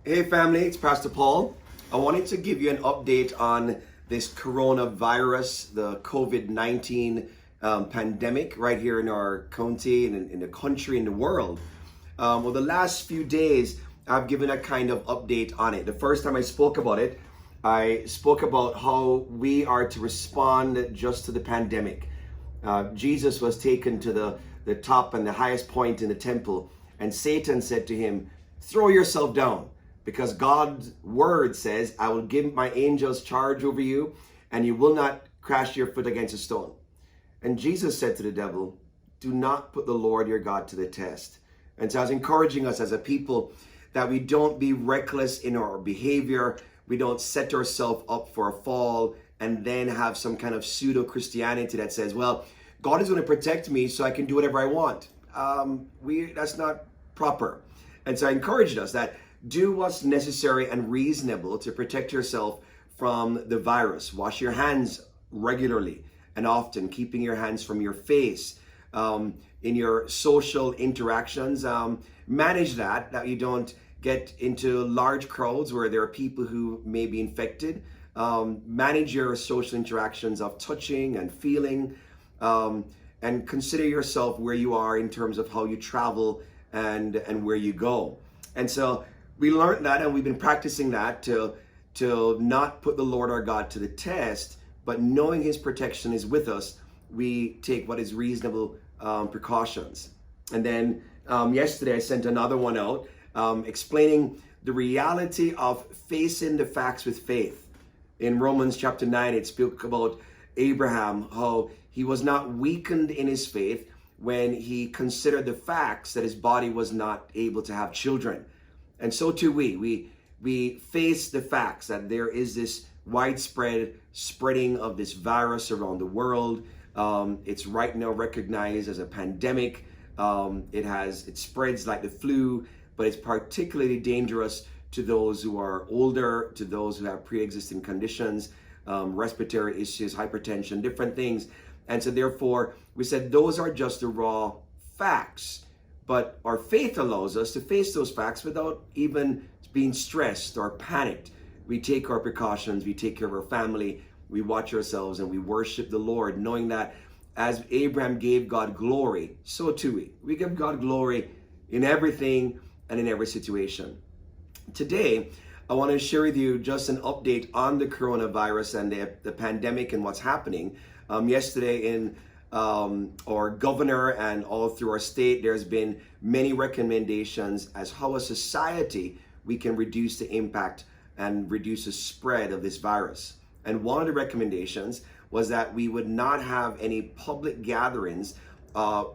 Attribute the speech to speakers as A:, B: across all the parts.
A: Hey family, it's Pastor Paul. I wanted to give you an update on this coronavirus, the COVID-19 pandemic right here in our county and in the country, in the world. Well, the last few days, I've given a kind of update on it. The first time I spoke about it, I spoke about how we are to respond just to the pandemic. Jesus was taken to the top and the highest point in the temple, and Satan said to him, "Throw yourself down. Because God's word says, I will give my angels charge over you, and you will not crash your foot against a stone." And Jesus said to the devil, "Do not put the Lord your God to the test." And so I was encouraging us as a people that we don't be reckless in our behavior. We don't set ourselves up for a fall and then have some kind of pseudo Christianity that says, well, God is going to protect me so I can do whatever I want. That's not proper. And so I encouraged us that do what's necessary and reasonable to protect yourself from the virus. Wash your hands regularly and often, keeping your hands from your face. In your social interactions, manage that you don't get into large crowds where there are people who may be infected. Manage your social interactions of touching and feeling, and consider yourself where you are in terms of how you travel and where you go. And so we learned that, and we've been practicing that to not put the Lord our God to the test, but knowing his protection is with us, we take what is reasonable precautions. And then yesterday I sent another one out explaining the reality of facing the facts with faith. In Romans chapter 9, it spoke about Abraham, how he was not weakened in his faith when he considered the facts that his body was not able to have children. And so too we face the facts that there is this widespread spreading of this virus around the world. It's right now recognized as a pandemic. It spreads like the flu, but it's particularly dangerous to those who are older, to those who have pre-existing conditions, respiratory issues, hypertension, different things. And so therefore, we said those are just the raw facts. But our faith allows us to face those facts without even being stressed or panicked. We take our precautions, we take care of our family, we watch ourselves, and we worship the Lord, knowing that as Abraham gave God glory, so too we give God glory in everything and in every situation. Today, I want to share with you just an update on the coronavirus and the pandemic and what's happening. Yesterday in our governor and all through our state, there's been many recommendations as how a society we can reduce the impact and reduce the spread of this virus. And one of the recommendations was that we would not have any public gatherings of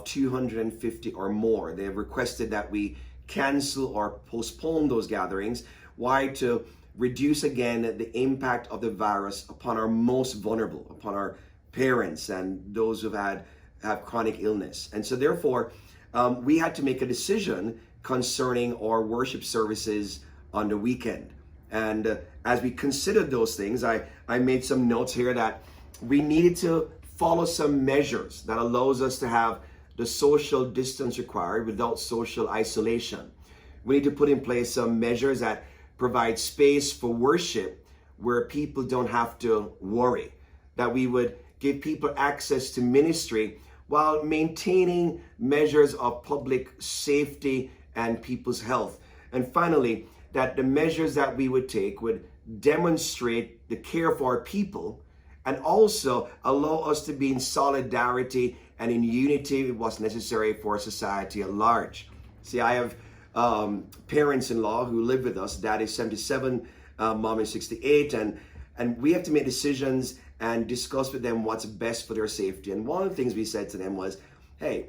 A: 250 or more. They have requested that we cancel or postpone those gatherings. Why? To reduce again the impact of the virus upon our most vulnerable, upon our parents and those who have chronic illness. And so therefore, we had to make a decision concerning our worship services on the weekend. And as we considered those things, I made some notes here that we needed to follow some measures that allows us to have the social distance required without social isolation. We need to put in place some measures that provide space for worship where people don't have to worry, that we would give people access to ministry while maintaining measures of public safety and people's health. And finally, that the measures that we would take would demonstrate the care for our people and also allow us to be in solidarity and in unity with what's necessary for society at large. See, I have parents-in-law who live with us. Dad is 77, mom is 68, and we have to make decisions and discuss with them what's best for their safety. And one of the things we said to them was, hey,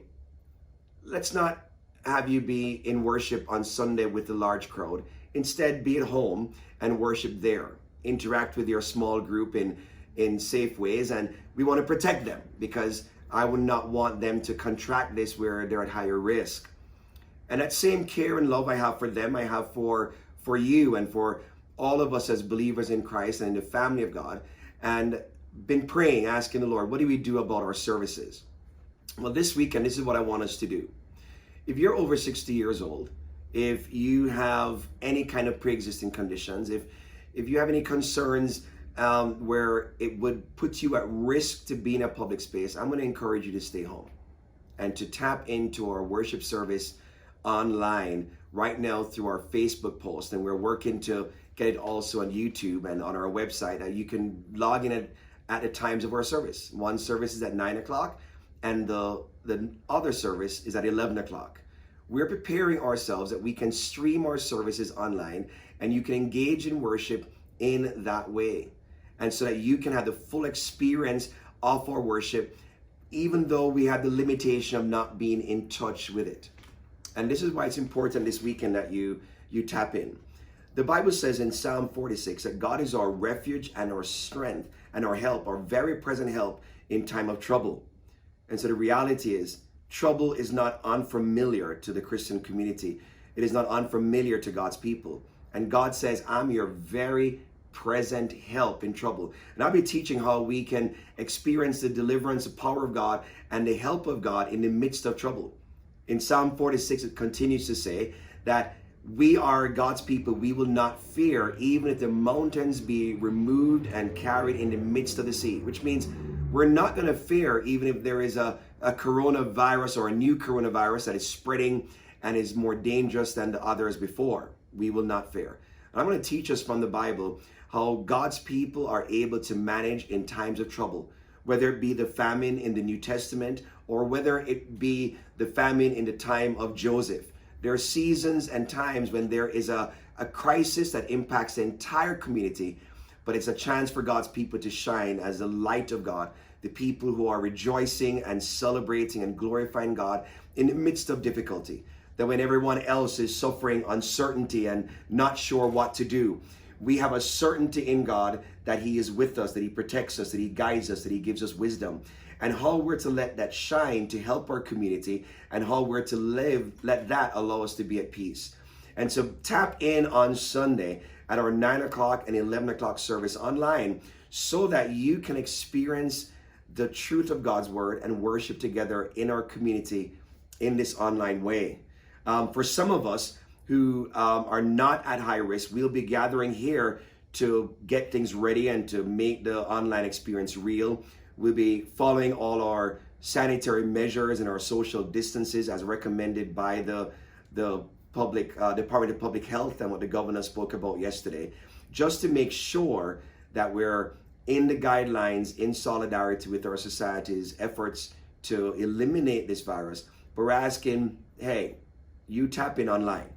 A: let's not have you be in worship on Sunday with a large crowd. Instead, be at home and worship there. Interact with your small group in safe ways. And we want to protect them because I would not want them to contract this where they're at higher risk. And that same care and love I have for them, I have for you and for all of us as believers in Christ and in the family of God. And been praying, asking the Lord, what do we do about our services? Well, this weekend, this is what I want us to do. If you're over 60 years old, If you have any kind of pre-existing conditions, if you have any concerns where it would put you at risk to be in a public space, I'm going to encourage you to stay home and to tap into our worship service online right now through our Facebook post. And we're working to get it also on YouTube and on our website. You can log in at the times of our service. One service is at 9 o'clock and the other service is at 11 o'clock. We're preparing ourselves that we can stream our services online and you can engage in worship in that way. And so that you can have the full experience of our worship, even though we have the limitation of not being in touch with it. And this is why it's important this weekend that you tap in. The Bible says in Psalm 46 that God is our refuge and our strength and our help, our very present help in time of trouble. And so the reality is, trouble is not unfamiliar to the Christian community. It is not unfamiliar to God's people. And God says, I'm your very present help in trouble. And I'll be teaching how we can experience the deliverance, the power of God, and the help of God in the midst of trouble. In Psalm 46, it continues to say that we are God's people. We will not fear, even if the mountains be removed and carried in the midst of the sea, which means we're not going to fear even if there is a coronavirus or a new coronavirus that is spreading and is more dangerous than the others before. We will not fear. And I'm going to teach us from the Bible how God's people are able to manage in times of trouble, whether it be the famine in the New Testament or whether it be the famine in the time of Joseph. There are seasons and times when there is a crisis that impacts the entire community, but it's a chance for God's people to shine as the light of God, the people who are rejoicing and celebrating and glorifying God in the midst of difficulty. That when everyone else is suffering uncertainty and not sure what to do, we have a certainty in God that He is with us, that He protects us, that He guides us, that He gives us wisdom. And how we're to let that shine to help our community, and how we're to let that allow us to be at peace. And so tap in on Sunday at our 9 o'clock and 11 o'clock service online so that you can experience the truth of God's word and worship together in our community in this online way. For some of us who are not at high risk, we'll be gathering here to get things ready and to make the online experience real. We'll be following all our sanitary measures and our social distances as recommended by the public Department of Public Health and what the governor spoke about yesterday, just to make sure that we're in the guidelines in solidarity with our society's efforts to eliminate this virus. But we're asking, hey, you tap in online.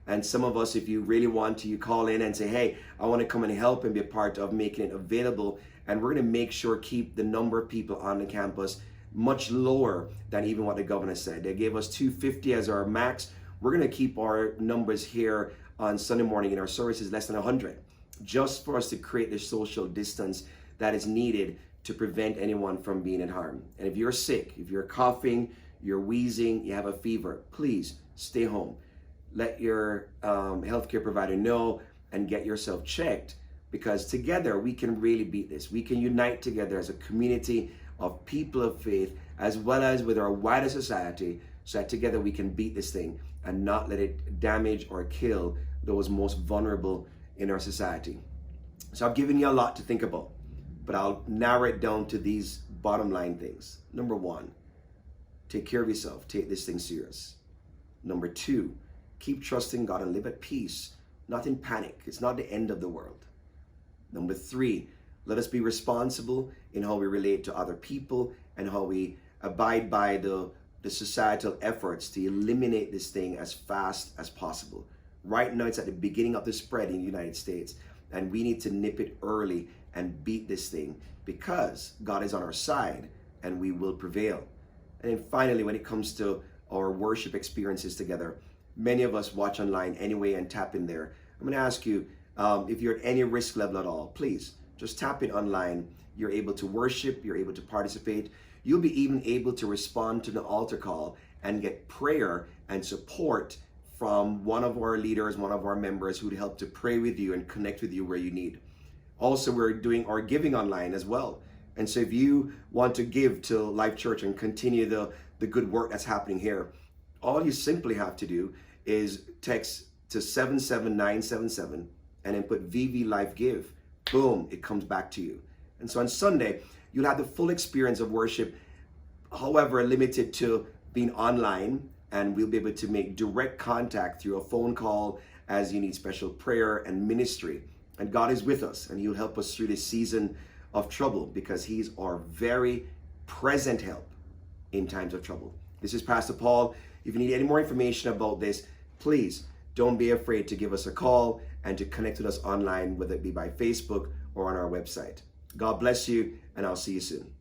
A: And some of us, if you really want to, you call in and say, hey, I want to come and help and be a part of making it available. And we're going to make sure keep the number of people on the campus much lower than even what the governor said. They gave us 250 as our max. We're going to keep our numbers here on Sunday morning in our services less than 100, just for us to create the social distance that is needed to prevent anyone from being in harm. And if you're sick, if you're coughing, you're wheezing, you have a fever, please stay home. Let your healthcare provider know and get yourself checked, because together we can really beat this. We can unite together as a community of people of faith, as well as with our wider society, so that together we can beat this thing and not let it damage or kill those most vulnerable in our society. So I've given you a lot to think about, but I'll narrow it down to these bottom line things. Number one, take care of yourself. Take this thing serious. Number two, keep trusting God and live at peace, not in panic. It's not the end of the world. Number three, let us be responsible in how we relate to other people and how we abide by the societal efforts to eliminate this thing as fast as possible. Right now, it's at the beginning of the spread in the United States, and we need to nip it early and beat this thing, because God is on our side and we will prevail. And then finally, when it comes to our worship experiences together, many of us watch online anyway and tap in there. I'm going to ask you, if you're at any risk level at all, please just tap in online. You're able to worship, you're able to participate. You'll be even able to respond to the altar call and get prayer and support from one of our leaders, one of our members who'd help to pray with you and connect with you where you need. Also, we're doing our giving online as well. And so if you want to give to Life Church and continue the good work that's happening here, all you simply have to do is text to 77977 and then put VV Life Give. Boom, it comes back to you. And so on Sunday, you'll have the full experience of worship, however limited to being online, and we'll be able to make direct contact through a phone call as you need special prayer and ministry. And God is with us, and he'll help us through this season of trouble because he's our very present help in times of trouble. This is Pastor Paul. If you need any more information about this, please don't be afraid to give us a call and to connect with us online, whether it be by Facebook or on our website. God bless you, and I'll see you soon.